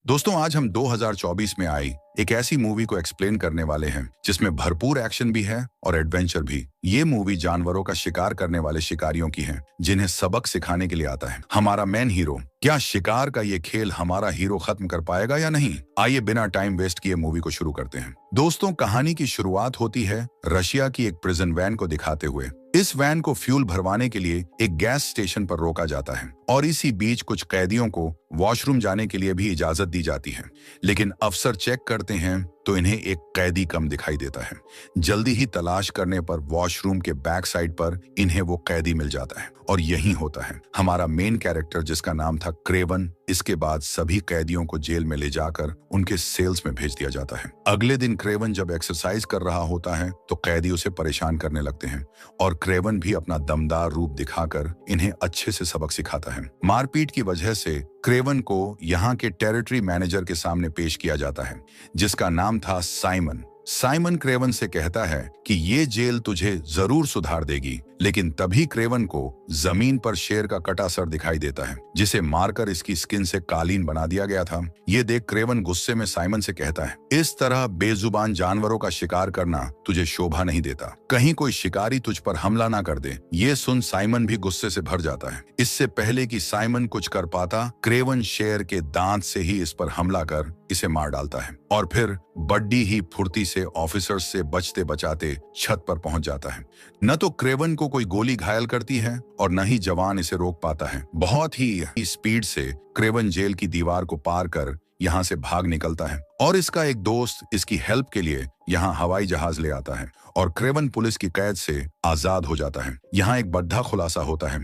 दोस्तों आज हम 2024 में आई एक ऐसी मूवी को एक्सप्लेन करने वाले हैं जिसमें भरपूर एक्शन भी है और एडवेंचर भी। ये मूवी जानवरों का शिकार करने वाले शिकारियों की है जिन्हें सबक सिखाने के लिए आता है। हमारा मेन हीरो, क्या शिकार का ये खेल हमारा हीरो खत्म कर पाएगा या नहीं? आइए बिना टाइम वेस्ट किए मूवी को शुरू करते हैं। दोस्तों कहानी की शुरुआत होती है रशिया की एक प्रिजन वैन को दिखाते हुए। इस वैन को फ्यूल भरवाने के लिए एक गैस स्टेशन पर रोका जाता है और इसी बीच कुछ कैदियों को वॉशरूम जाने के लिए भी इजाजत दी जाती है, लेकिन अफसर चेक करते हैं तो इन्हें एक कैदी कम दिखाई देता है। जल्दी ही तलाश करने पर वॉशरूम के बैक साइड पर इन्हें वो कैदी मिल जाता है और यही होता है हमारा मेन कैरेक्टर जिसका नाम था क्रेवन। इसके बाद सभी कैदियों को जेल में ले जाकर उनके सेल्स में भेज दिया जाता है। अगले दिन क्रेवन जब एक्सरसाइज कर रहा होता है तो कैदी उसे परेशान करने लगते हैं और क्रेवन भी अपना दमदार रूप दिखाकर इन्हें अच्छे से सबक सिखाता है। मारपीट की वजह से क्रेवन को यहाँ के टेरिटरी मैनेजर के सामने पेश किया जाता है जिसका नाम था साइमन। साइमन क्रेवन से कहता है कि ये जेल तुझे जरूर सुधार देगी, लेकिन तभी क्रेवन को जमीन पर शेर का कटा सर दिखाई देता है जिसे मारकर इसकी स्किन से कालीन बना दिया गया था। ये देख क्रेवन गुस्से में साइमन से कहता है, इस तरह बेजुबान जानवरों का शिकार करना तुझे शोभा नहीं देता, कहीं कोई शिकारी तुझ पर हमला ना कर दे। ये सुन साइमन भी गुस्से से भर जाता है। इससे पहले कि साइमन कुछ कर पाता, क्रेवन शेर के दांत से ही इस पर हमला कर इसे मार डालता है और फिर बड्डी ही फुर्ती से ऑफिसर्स से बचते बचाते छत पर पहुंच जाता है। न तो क्रेवन को कोई गोली घायल करती है और न ही जवान इसे रोक पाता है। बहुत ही स्पीड से क्रेवन जेल की दीवार को पार कर यहाँ से भाग निकलता है और इसका एक दोस्त इसकी हेल्प के लिए यहाँ हवाई जहाज ले आता है और क्रेवन पुलिस की कैद से आजाद हो जाता है। यहाँ एक बड़ा खुलासा होता है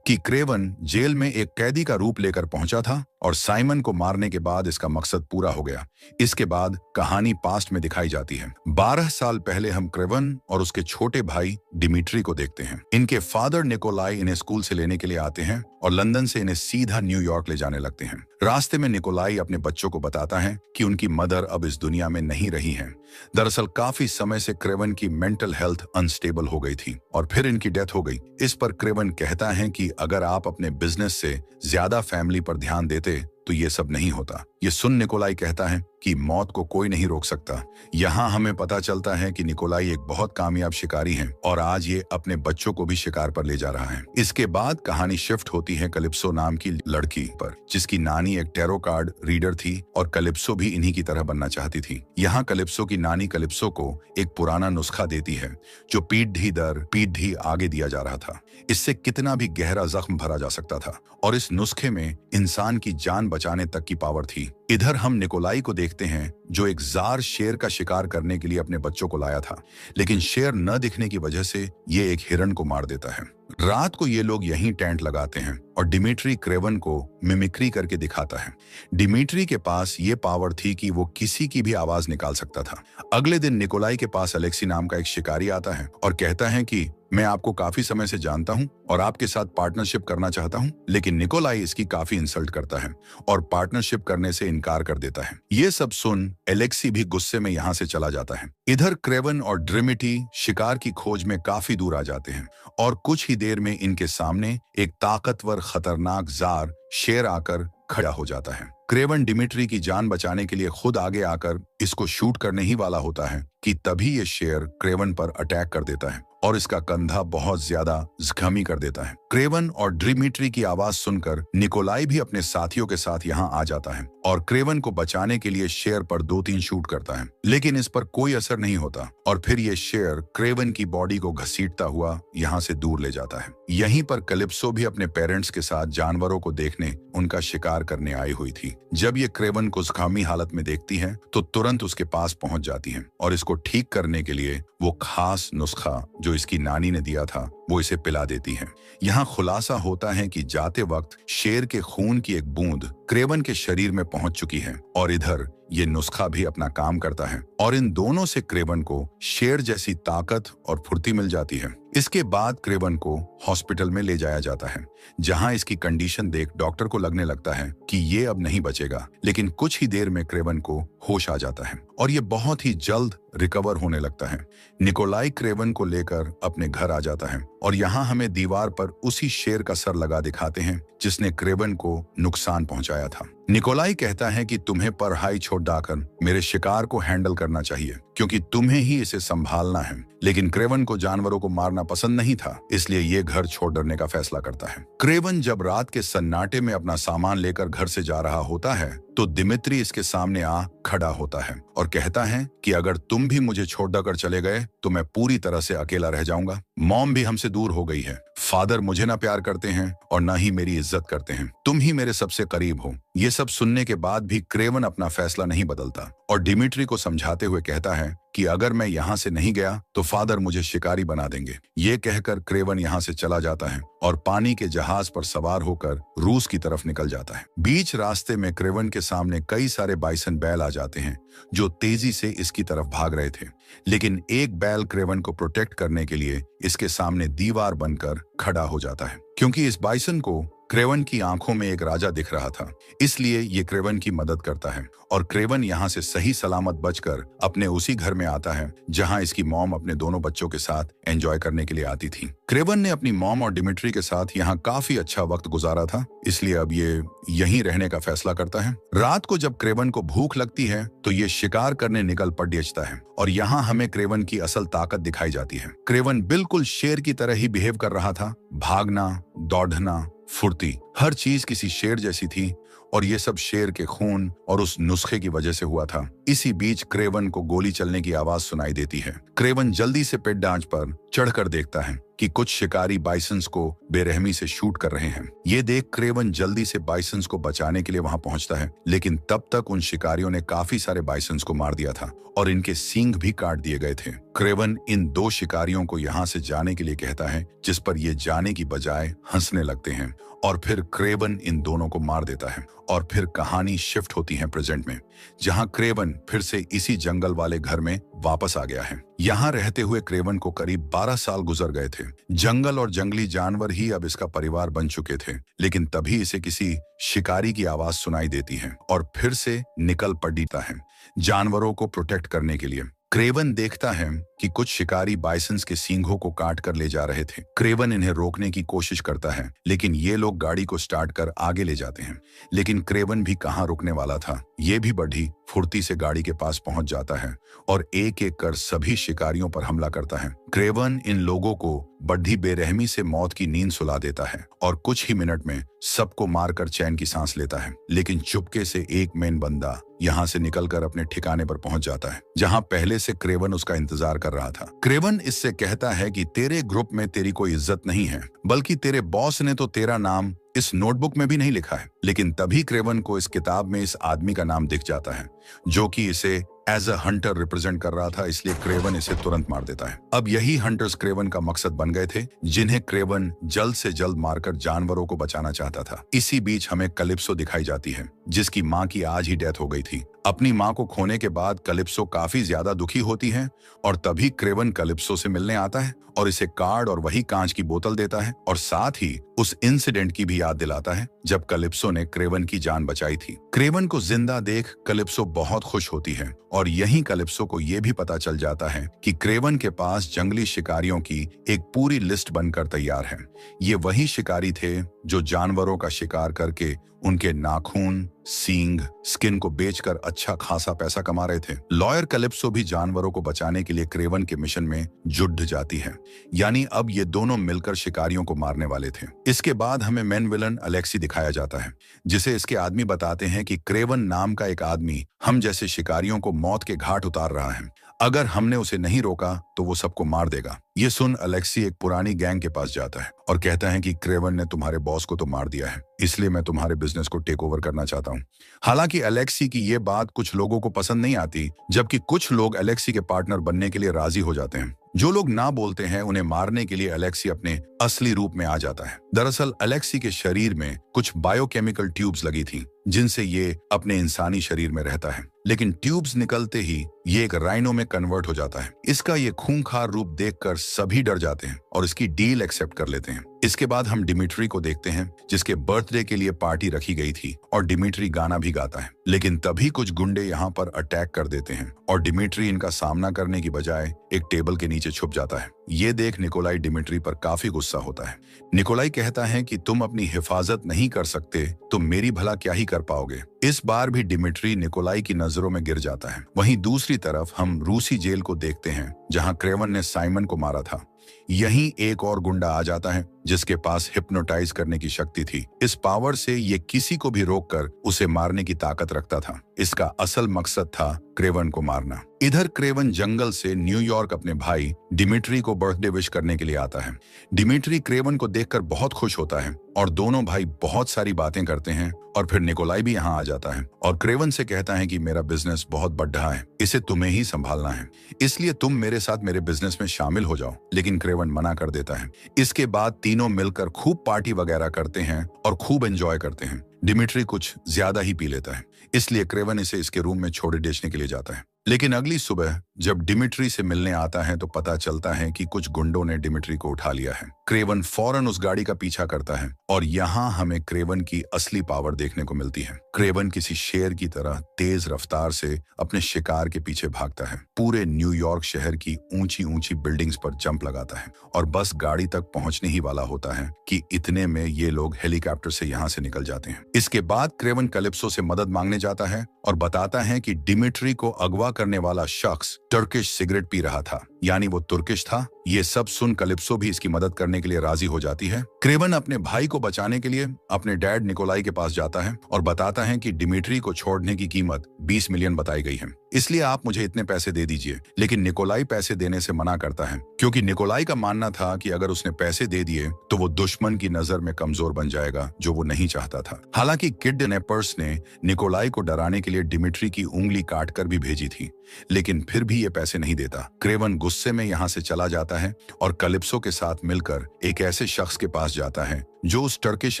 कि क्रेवन जेल में एक कैदी का रूप लेकर पहुंचा था और साइमन को मारने के बाद इसका मकसद पूरा हो गया। इसके बाद कहानी पास्ट में दिखाई जाती है। 12 साल पहले हम क्रेवन और उसके छोटे भाई डिमिट्री को देखते हैं। इनके फादर निकोलाई इन्हें स्कूल से लेने के लिए आते हैं और लंदन से इन्हें सीधा न्यूयॉर्क ले जाने लगते हैं। रास्ते में निकोलाई अपने बच्चों को बताता है कि उनकी मदर अब इस दुनिया में नहीं रही हैं। दरअसल काफी समय से क्रेवन की मेंटल हेल्थ अनस्टेबल हो गई थी और फिर इनकी डेथ हो गई। इस पर क्रेवन कहता है कि अगर आप अपने बिजनेस से ज्यादा फैमिली पर ध्यान देते तो ये सब नहीं होता। ये सुन निकोलाई कहता है कि मौत को कोई नहीं रोक सकता। यहाँ हमें पता चलता है कि निकोलाई एक बहुत कामयाब शिकारी हैं और आज ये अपने बच्चों को भी शिकार पर ले जा रहा है। इसके बाद कहानी शिफ्ट होती है कलिप्सो नाम की लड़की पर, जिसकी नानी एक टैरो कार्ड रीडर थी और कलिप्सो भी इन्हीं की तरह बनना चाहती थी। यहाँ कलिप्सो की नानी कलिप्सो को एक पुराना नुस्खा देती है जो पीढ़ी दर पीढ़ी आगे दिया जा रहा था। इससे कितना भी गहरा जख्म भरा जा सकता था और इस नुस्खे में इंसान की जान बचाने तक की पावर थी। इधर हम निकोलाई को देखते हैं जो एक जार शेर का शिकार करने के लिए अपने बच्चों को लाया था, लेकिन शेर न दिखने की वजह से ये एक हिरण को मार देता है। रात को ये लोग यहीं टेंट लगाते हैं और डिमिट्री क्रेवन को मिमिक्री करके दिखाता है। डिमिट्री के पास ये पावर थी कि वो किसी की भी आवाज निकाल सकता था। अगले दिन निकोलाई के पास अलेक्सी नाम का एक शिकारी आता है और कहता है कि मैं आपको काफी समय से जानता हूं और आपके साथ पार्टनरशिप करना चाहता हूं, लेकिन निकोलाई इसकी काफी इंसल्ट करता है और पार्टनरशिप करने से इनकार कर देता है। ये सब सुन एलेक्सी भी गुस्से में यहाँ से चला जाता है। इधर क्रेवन और ड्रिमिटी शिकार की खोज में काफी दूर आ जाते हैं और कुछ ही देर में इनके सामने एक ताकतवर खतरनाक जार शेर आकर खड़ा हो जाता है। क्रेवन डिमिट्री की जान बचाने के लिए खुद आगे आकर इसको शूट करने ही वाला होता है कि तभी ये शेर क्रेवन पर अटैक कर देता है और इसका कंधा बहुत ज्यादा जख्मी कर देता है। क्रेवन और डिमिट्री की आवाज सुनकर निकोलाई भी अपने साथियों के साथ यहाँ आ जाता है और क्रेवन को बचाने के लिए शेर पर 2-3 शूट करता है, लेकिन इस पर कोई असर नहीं होता और फिर ये शेर क्रेवन की बॉडी को घसीटता हुआ यहाँ से दूर ले जाता है। यहीं पर कलिप्सो भी अपने पेरेंट्स के साथ जानवरों को देखने उनका शिकार करने आई हुई थी। जब ये क्रेवन को जख्मी हालत में देखती है तो तुरंत उसके पास पहुंच जाती है और इसको ठीक करने के लिए वो खास नुस्खा जो इसकी नानी ने दिया था वो इसे पिला देती है। यहाँ खुलासा होता है कि जाते वक्त शेर के खून की एक बूंद क्रेवन के शरीर में पहुंच चुकी है और इधर ये नुस्खा भी अपना काम करता है और इन दोनों से क्रेवन को शेर जैसी ताकत और फुर्ती मिल जाती है। इसके बाद क्रेवन को हॉस्पिटल में ले जाया जाता है जहां इसकी कंडीशन देख डॉक्टर को लगने लगता है कि ये अब नहीं बचेगा, लेकिन कुछ ही देर में क्रेवन को होश आ जाता है और ये बहुत ही जल्द रिकवर होने लगता है। निकोलाई क्रेवन को लेकर अपने घर आ जाता है और यहाँ हमें दीवार पर उसी शेर का सर लगा दिखाते हैं जिसने क्रेवन को नुकसान पहुंचाया था। निकोलाई कहता है कि तुम्हें पढ़ाई छोड़ डाकर मेरे शिकार को हैंडल करना चाहिए क्योंकि तुम्हें ही इसे संभालना है। लेकिन क्रेवन को जानवरों को मारना पसंद नहीं था, इसलिए ये घर छोड़ डरने का फैसला करता है। क्रेवन जब रात के सन्नाटे में अपना सामान लेकर घर से जा रहा होता है तो दिमित्री इसके सामने आ खड़ा होता है और कहता है कि अगर तुम भी मुझे छोड़कर चले गए तो मैं पूरी तरह से अकेला रह जाऊंगा। मॉम भी हमसे दूर हो गई है, फादर मुझे ना प्यार करते हैं और ना ही मेरी इज्जत करते हैं, तुम ही मेरे सबसे करीब हो। ये सब सुनने के बाद भी क्रेवन अपना फैसला नहीं बदलता और डिमिट्री को समझाते हुए कहता है कि अगर मैं यहाँ से नहीं गया तो फादर मुझे शिकारी बना देंगे। ये कहकर क्रेवन यहाँ से चला जाता है और पानी के जहाज पर सवार होकर रूस की तरफ निकल जाता है। बीच रास्ते में क्रेवन के सामने कई सारे बाइसन बैल आ जाते हैं जो तेजी से इसकी तरफ भाग रहे थे, लेकिन एक बैल क्रेवन को प्रोटेक्ट करने के लिए इसके सामने दीवार बनकर खड़ा हो जाता है। क्योंकि इस बाइसन को क्रेवन की आंखों में एक राजा दिख रहा था, इसलिए ये क्रेवन की मदद करता है और क्रेवन यहाँ से सही सलामत बचकर अपने उसी घर में आता है जहाँ इसकी मॉम अपने दोनों बच्चों के साथ एंजॉय करने के लिए आती थी। क्रेवन ने अपनी मॉम और डिमिट्री के साथ यहाँ काफी अच्छा वक्त गुजारा था, इसलिए अब ये यहीं रहने का फैसला करता है। रात को जब क्रेवन को भूख लगती है तो ये शिकार करने निकल पड़ता है और यहाँ हमें क्रेवन की असल ताकत दिखाई जाती है। क्रेवन बिल्कुल शेर की तरह ही बिहेव कर रहा था, भागना, दौड़ना, फुर्ती, हर चीज किसी शेर जैसी थी और ये सब शेर के खून और उस नुस्खे की वजह से हुआ था। इसी बीच क्रेवन को गोली चलने की आवाज सुनाई देती है। क्रेवन जल्दी से पेट डांच पर चढ़कर देखता है कि कुछ शिकारी बाइसन्स को बेरहमी से शूट कर रहे हैं। ये देख क्रेवन जल्दी से बाइसन्स को बचाने के लिए वहां पहुंचता है, लेकिन तब तक उन शिकारियों ने काफी सारे बाइसन्स को मार दिया था और इनके सींग भी काट दिए गए थे। क्रेवन इन दो शिकारियों को यहाँ से जाने के लिए कहता है, जिस पर ये जाने की बजाय हंसने लगते हैं और फिर क्रेवन इन दोनों को मार देता है और फिर कहानी शिफ्ट होती है प्रेजेंट में, जहां क्रेवन फिर से इसी जंगल वाले घर में वापस आ गया है। यहाँ रहते हुए क्रेवन को करीब 12 साल गुजर गए थे। जंगल और जंगली जानवर ही अब इसका परिवार बन चुके थे, लेकिन तभी इसे किसी शिकारी की आवाज सुनाई देती है और फिर से निकल पड़ता है जानवरों को प्रोटेक्ट करने के लिए। क्रेवन देखता है कि कुछ शिकारी बाइसन्स के सींगों को काट कर ले जा रहे थे। क्रेवन इन्हें रोकने की कोशिश करता है, लेकिन ये लोग गाड़ी को स्टार्ट कर आगे ले जाते हैं। लेकिन क्रेवन भी कहाँ रुकने वाला था, ये भी बढ़ी फुर्ती से गाड़ी के पास पहुंच जाता है और एक एक कर सभी शिकारियों पर हमला करता है। क्रेवन इन लोगों को बढ़ी बेरहमी से मौत की नींद सुला देता है और कुछ ही मिनट में सबको मारकर चैन की सांस लेता है। लेकिन चुपके से एक मेन बंदा यहाँ से निकलकर अपने ठिकाने पर पहुंच जाता है, जहाँ पहले से क्रेवन उसका इंतजार कर रहा था। क्रेवन इससे कहता है कि तेरे ग्रुप में तेरी कोई इज्जत नहीं है, बल्कि तेरे बॉस ने तो तेरा नाम इस नोटबुक में भी नहीं लिखा है। लेकिन तभी क्रेवन को इस किताब में इस आदमी का नाम दिख जाता है जो कि इसे एज अ हंटर रिप्रेजेंट कर रहा था, इसलिए क्रेवन इसे तुरंत मार देता है। अब यही हंटर्स क्रेवन का मकसद बन गए थे, जिन्हें क्रेवन जल्द से जल्द मारकर जानवरों को बचाना चाहता था। इसी बीच हमें कलिप्सो दिखाई जाती है, जिसकी माँ की आज ही डेथ हो गई थी। अपनी माँ को खोने के बाद कलिप्सो काफी ज्यादा दुखी होती है और तभी क्रेवन कलिप्सो से मिलने आता है और इसे कार्ड और वही कांच की बोतल देता है और साथ ही उस इंसिडेंट की भी याद दिलाता है जब कलिप्सो ने क्रेवन की जान बचाई थी। क्रेवन को जिंदा देख कलिप्सो बहुत खुश होती है और यहीं कलिप्सो को यह भी पता चल जाता है कि क्रेवन के पास जंगली शिकारियों की एक पूरी लिस्ट बनकर तैयार है। ये वही शिकारी थे जो जानवरों का शिकार करके उनके नाखून, सींग, स्किन को बेचकर अच्छा खासा पैसा कमा रहे थे। लॉयर कलिप्सो भी जानवरों को बचाने के लिए क्रेवन के मिशन में जुट जाती है, यानी अब ये दोनों मिलकर शिकारियों को मारने वाले थे। इसके बाद हमें मेन विलन अलेक्सी दिखाया जाता है, जिसे इसके आदमी बताते हैं कि क्रेवन नाम का एक आदमी हम जैसे शिकारियों को मौत के घाट उतार रहा है। अगर हमने उसे नहीं रोका तो वो सबको मार देगा। ये सुन अलेक्सी एक पुरानी गैंग के पास जाता है और कहता है कि क्रेवन ने तुम्हारे बॉस को तो मार दिया है, इसलिए मैं तुम्हारे बिजनेस को टेक ओवर करना चाहता हूँ। हालांकि अलेक्सी की ये बात कुछ लोगों को पसंद नहीं आती, जबकि कुछ लोग अलेक्सी के पार्टनर बनने के लिए राजी हो जाते हैं। जो लोग ना बोलते हैं उन्हें मारने के लिए अलेक्सी अपने असली रूप में आ जाता है। दरअसल अलेक्सी के शरीर में कुछ बायोकेमिकल ट्यूब्स लगी थी, जिनसे ये अपने इंसानी शरीर में रहता है, लेकिन ट्यूब्स निकलते ही ये एक राइनो में कन्वर्ट हो जाता है। इसका ये खूंखार रूप देखकर सभी डर जाते हैं और इसकी डील एक्सेप्ट कर लेते हैं। इसके बाद हम डिमिट्री को देखते हैं, जिसके बर्थडे के लिए पार्टी रखी गई थी और डिमिट्री गाना भी गाता है। लेकिन तभी कुछ गुंडे यहाँ पर अटैक कर देते हैं और डिमिट्री इनका सामना करने की बजाय एक टेबल के नीचे छुप जाता है। ये देख निकोलाई डिमिट्री पर काफी गुस्सा होता है। निकोलाई कहता है कि तुम अपनी हिफाजत नहीं कर सकते तो मेरी भला क्या ही कर पाओगे। इस बार भी डिमिट्री निकोलाई की नजरों में गिर जाता है। वहीं दूसरी तरफ हम रूसी जेल को देखते हैं जहां क्रेवन ने साइमन को मारा था। यहीं एक और गुंडा आ जाता है जिसके पास हिप्नोटाइज करने की शक्ति थी। इस पावर से ये किसी को भी रोककर उसे मारने की ताकत रखता था। इसका असल मकसद था क्रेवन को मारना। इधर क्रेवन जंगल से न्यूयॉर्क अपने भाई डिमिट्री को बर्थडे विश करने के लिए आता है। डिमिट्री क्रेवन को देखकर बहुत खुश होता है और दोनों भाई बहुत सारी बातें करते हैं और फिर निकोलाई भी यहाँ आ जाता है और क्रेवन से कहता है कि मेरा बिजनेस बहुत बड़ा है, इसे तुम्हें ही संभालना है, इसलिए तुम मेरे साथ मेरे बिजनेस में शामिल हो जाओ। लेकिन क्रेवन मना कर देता है। इसके बाद तीनों मिलकर खूब पार्टी वगैरह करते हैं और खूब एंजॉय करते हैं। डिमिट्री कुछ ज्यादा ही पी लेता है, इसलिए क्रेवन इसे इसके रूम में छोड़े बेचने के लिए जाता है। लेकिन अगली सुबह जब डिमिट्री से मिलने आता है तो पता चलता है कि कुछ गुंडों ने डिमिट्री को उठा लिया है। क्रेवन फौरन उस गाड़ी का पीछा करता है और यहाँ हमें क्रेवन की असली पावर देखने को मिलती है। क्रेवन किसी शेर की तरह तेज रफ्तार से अपने शिकार के पीछे भागता है। पूरे न्यूयॉर्क शहर की ऊंची ऊंची बिल्डिंग्स पर जंप लगाता है और बस गाड़ी तक पहुंचने ही वाला होता है कि इतने में ये लोग हेलीकॉप्टर से यहाँ से निकल जाते हैं। इसके बाद क्रेवन कैलिप्सो से मदद मांगने जाता है और बताता है कि डिमिट्री को अगवा करने वाला शख्स टर्किश सिगरेट पी रहा था, यानी वो तुर्किश था। ये सब सुन कैलिप्सो भी इसकी मदद करने के लिए राजी हो जाती है। क्रेवन अपने भाई को बचाने के लिए अपने डैड निकोलाई के पास जाता है और बताता है कि डिमिट्री को छोड़ने की कीमत 20 मिलियन बताई गई है, इसलिए आप मुझे इतने पैसे दे दीजिए। लेकिन निकोलाई पैसे देने से मना करता है क्योंकि निकोलाई का मानना था कि अगर उसने पैसे दे दिए तो वो दुश्मन की नजर में कमजोर बन जाएगा, जो वो नहीं चाहता था। हालांकि किडनैपर्स ने निकोलाई को डराने के लिए डिमिट्री की उंगली काटकर भी भेजी थी, लेकिन फिर भी ये पैसे नहीं देता। क्रेवन गुस्से में यहाँ से चला जाता है और कैलिप्सो के साथ मिलकर एक ऐसे शख्स के पास जाता है जो उस टर्किश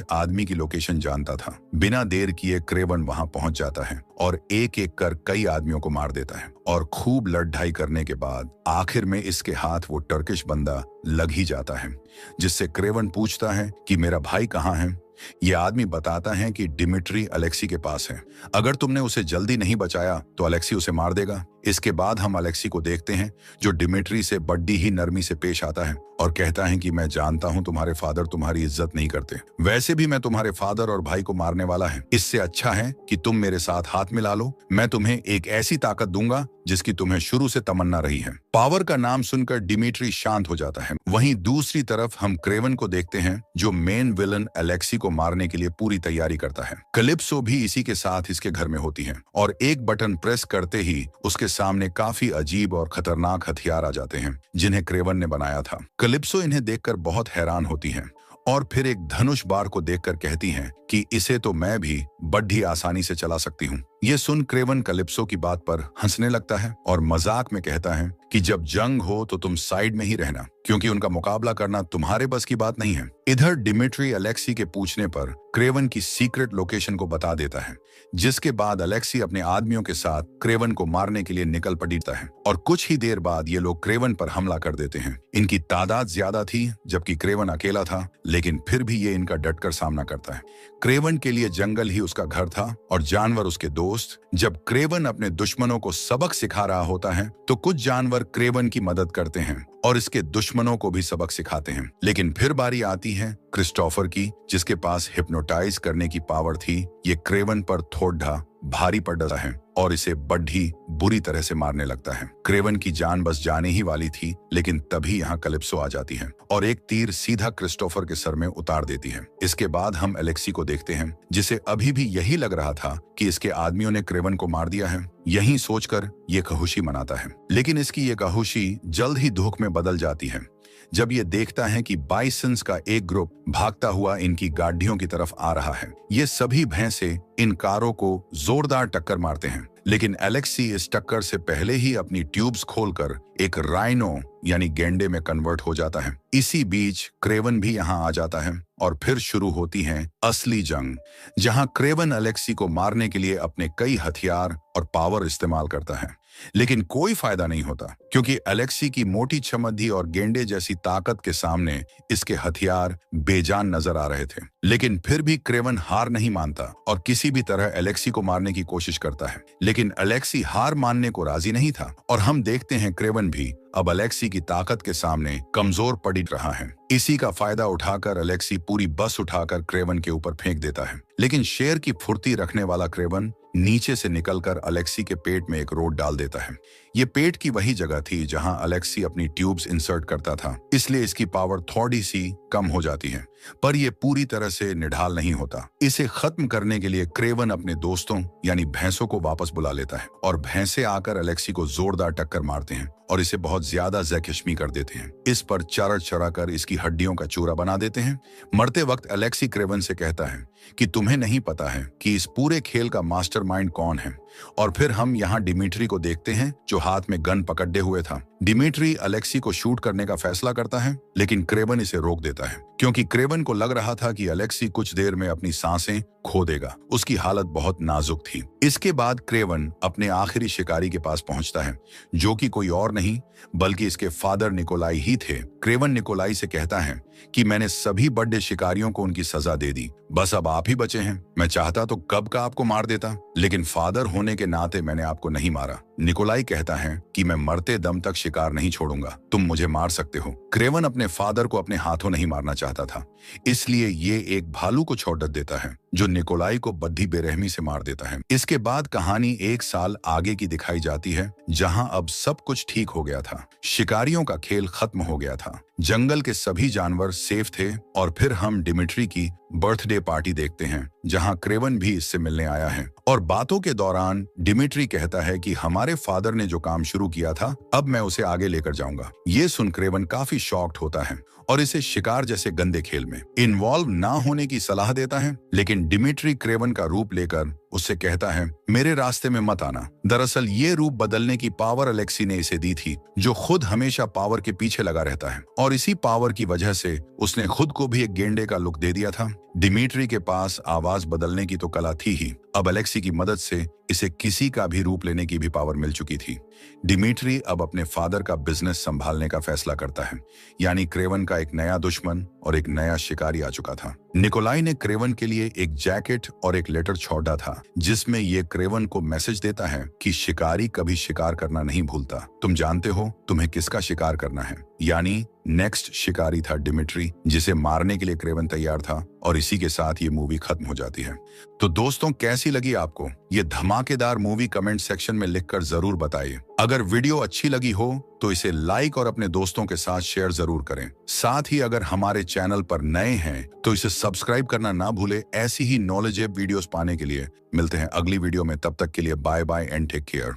आदमी की लोकेशन जानता था। बिना देर किए क्रेवन वहां पहुंच जाता है और एक एक कर कई आदमियों को मार देता है और खूब लड़ाई करने के बाद आखिर में इसके हाथ वो टर्किश बंदा लग ही जाता है, जिससे क्रेवन पूछता है कि मेरा भाई कहाँ है। ये आदमी बताता है कि डिमिट्री अलेक्सी के पास है, अगर तुमने उसे जल्दी नहीं बचाया तो अलेक्सी उसे मार देगा। इसके बाद हम अलेक्सी को देखते हैं जो डिमिट्री से बड़ी ही नरमी से पेश आता है और कहता है कि मैं जानता हूं तुम्हारे फादर तुम्हारी इज्जत नहीं करते, वैसे भी मैं तुम्हारे फादर और भाई को मारने वाला है, इससे अच्छा है कि तुम मेरे साथ हाथ मिला लो। मैं तुम्हें एक ऐसी ताकत दूंगा जिसकी तुम्हें शुरू से तमन्ना रही है। पावर का नाम सुनकर डिमिट्री शांत हो जाता है। वहीं दूसरी तरफ हम क्रेवन को देखते हैं जो मेन विलन अलेक्सी को मारने के लिए पूरी तैयारी करता है। कैलिप्सो भी इसी के साथ इसके घर में होती है और एक बटन प्रेस करते ही उसके सामने काफी अजीब और खतरनाक हथियार आ जाते हैं जिन्हें क्रेवन ने बनाया था। कैलिप्सो इन्हें देखकर बहुत हैरान होती है और फिर एक धनुष बार को देखकर कहती हैं कि इसे तो मैं भी बड़ी आसानी से चला सकती हूँ। ये सुन क्रेवन कैलिप्सो की बात पर हंसने लगता है और मजाक में कहता है कि जब जंग हो तो तुम साइड में ही रहना, क्योंकि उनका मुकाबला करना तुम्हारे बस की बात नहीं है। इधर डिमिट्री अलेक्सी के पूछने पर क्रेवन की सीक्रेट लोकेशन को बता देता है, जिसके बाद अलेक्सी अपने आदमियों के साथ क्रेवन को मारने के लिए निकल पड़ता है और कुछ ही देर बाद ये लोग क्रेवन पर हमला कर देते हैं। इनकी तादाद ज्यादा थी जबकि क्रेवन अकेला था, लेकिन फिर भी ये इनका डटकर सामना करता है। क्रेवन के लिए जंगल ही उसका घर था और जानवर उसके दोस्त। जब क्रेवन अपने दुश्मनों को सबक सिखा रहा होता है तो कुछ जानवर क्रेवन की मदद करते हैं और इसके दुश्मनों को भी सबक सिखाते हैं। लेकिन फिर बारी आती है क्रिस्टोफर की, जिसके पास हिप्नोटाइज करने की पावर थी। ये क्रेवन पर थोड़ा भारी पड़ जाता है और इसे बड़ी बुरी तरह से मारने लगता है। क्रेवन की जान बस जाने ही वाली थी, लेकिन तभी यहाँ कैलिप्सो आ जाती है और एक तीर सीधा क्रिस्टोफर के सर में उतार देती है। इसके बाद हम अलेक्सी को देखते हैं, जिसे अभी भी यही लग रहा था कि इसके आदमियों ने क्रेवन को मार दिया है। यही सोचकर ये खुशी मनाता है, लेकिन इसकी ये खुशी जल्द ही दुख में बदल जाती है जब ये देखता है कि बाइसन्स का एक ग्रुप भागता हुआ इनकी गाड़ियों की तरफ आ रहा है। ये सभी भैंसे इन कारों को जोरदार टक्कर मारते हैं, लेकिन अलेक्सी इस टक्कर से पहले ही अपनी ट्यूब्स खोलकर एक राइनो यानी गेंडे में कन्वर्ट हो जाता है। इसी बीच क्रेवन भी यहाँ आ जाता है और फिर शुरू होती है असली जंग, जहाँ क्रेवन अलेक्सी को मारने के लिए अपने कई हथियार और पावर इस्तेमाल करता है, लेकिन कोई फायदा नहीं होता क्योंकि अलेक्सी की मोटी छमद्दी और गेंडे जैसी ताकत के सामने इसके हथियार बेजान नजर आ रहे थे। लेकिन फिर भी क्रेवन हार नहीं मानता और किसी भी तरह अलेक्सी को मारने की कोशिश करता है, लेकिन अलेक्सी हार मानने को राजी नहीं था और हम देखते हैं क्रेवन भी अब अलेक्सी की ताकत के सामने कमजोर पड़ रहा है। इसी का फायदा उठाकर अलेक्सी पूरी बस उठाकर क्रेवन के ऊपर फेंक देता है, लेकिन शेर की फुर्ती रखने वाला क्रेवन नीचे से निकलकर अलेक्सी के पेट में एक रोड डाल देता है। ये पेट की वही जगह थी जहां अलेक्सी अपनी ट्यूब्स इंसर्ट करता था, इसलिए इसकी पावर थोड़ी सी कम हो जाती है, पर यह पूरी तरह से निढाल नहीं होता। इसे खत्म करने के लिए क्रेवन अपने दोस्तों यानी भैंसों को वापस बुला लेता है और भैंसे आकर अलेक्सी को जोरदार टक्कर मारते हैं और इसे बहुत ज्यादा जख्मी कर देते हैं। इस पर चरा कर इसकी हड्डियों का चूरा बना देते हैं। मरते वक्त अलेक्सी क्रेवन से कहता है कि तुम्हें नहीं पता है कि इस पूरे खेल का मास्टरमाइंड कौन है। और फिर हम यहाँ डिमिट्री को देखते हैं जो हाथ में गन पकड़े हुए था। डिमिट्री अलेक्सी को शूट करने का फैसला करता है, लेकिन क्रेवन इसे रोक देता है क्योंकि क्रेवन को लग रहा था कि अलेक्सी कुछ देर में अपनी सांसें खो देगा। उसकी हालत बहुत नाजुक थी। इसके बाद क्रेवन अपने आखिरी शिकारी के पास पहुंचता है, जो कि कोई और नहीं बल्कि इसके फादर निकोलाई ही थे। क्रेवन निकोलाई से कहता है कि मैंने सभी बड़े शिकारियों को उनकी सजा दे दी, बस अब आप ही बचे हैं। मैं चाहता तो कब का आपको मार देता, लेकिन फादर होने के नाते मैंने आपको नहीं मारा। निकोलाई कहता है कि मैं मरते दम तक शिकार नहीं छोड़ूंगा, तुम मुझे मार सकते हो। क्रेवन अपने फादर को अपने हाथों नहीं मारना चाहता था, इसलिए ये एक भालू को छोड़ देता है जो निकोलाई को बद्धी बेरहमी से मार देता है। इसके बाद कहानी 1 साल आगे की दिखाई जाती है, जहां अब सब कुछ ठीक हो गया था। शिकारियों का खेल खत्म हो गया था, जंगल के सभी जानवर सेफ थे और फिर हम डिमिट्री की बर्थडे पार्टी देखते हैं जहां क्रेवन भी इससे मिलने आया है। और बातों के दौरान डिमिट्री कहता है कि हमारे फादर ने जो काम शुरू किया था अब मैं उसे आगे लेकर जाऊंगा। ये सुन क्रेवन काफी शॉक्ड होता है और इसे शिकार जैसे गंदे खेल में इन्वॉल्व ना होने की सलाह देता है, लेकिन डिमिट्री क्रेवन का रूप लेकर उससे कहता है मेरे रास्ते में मत आना। दरअसल ये रूप बदलने की पावर अलेक्सी ने इसे दी थी, जो खुद हमेशा पावर के पीछे लगा रहता है, और इसी पावर की वजह से उसने खुद को भी एक गेंडे का लुक दे दिया था। डिमिट्री के पास आवाज बदलने की तो कला थी ही, अब अलेक्सी की मदद से इसे किसी का भी रूप लेने की भी पावर मिल चुकी थी। डिमिट्री अब अपने फादर का बिजनेस संभालने का फैसला करता है, यानी क्रेवन का एक नया दुश्मन और एक नया शिकारी आ चुका था। निकोलाई ने क्रेवन के लिए एक जैकेट और एक लेटर छोड़ा था, जिसमें ये क्रेवन को मैसेज देता है कि शिकारी कभी शिकार करना नहीं भूलता। तुम जानते हो तुम्हें किसका शिकार करना है, यानी नेक्स्ट शिकारी था डिमिट्री, जिसे मारने के लिए क्रेवन तैयार था। और इसी के साथ ये मूवी खत्म हो जाती है। तो दोस्तों, कैसी लगी आपको ये धमाकेदार मूवी? कमेंट सेक्शन में लिखकर जरूर बताइए। अगर वीडियो अच्छी लगी हो तो इसे लाइक और अपने दोस्तों के साथ शेयर जरूर करें। साथ ही अगर हमारे चैनल पर नए हैं तो इसे सब्सक्राइब करना ना भूले। ऐसी ही नॉलेजेबल वीडियोस पाने के लिए मिलते हैं अगली वीडियो में। तब तक के लिए bye bye and take care.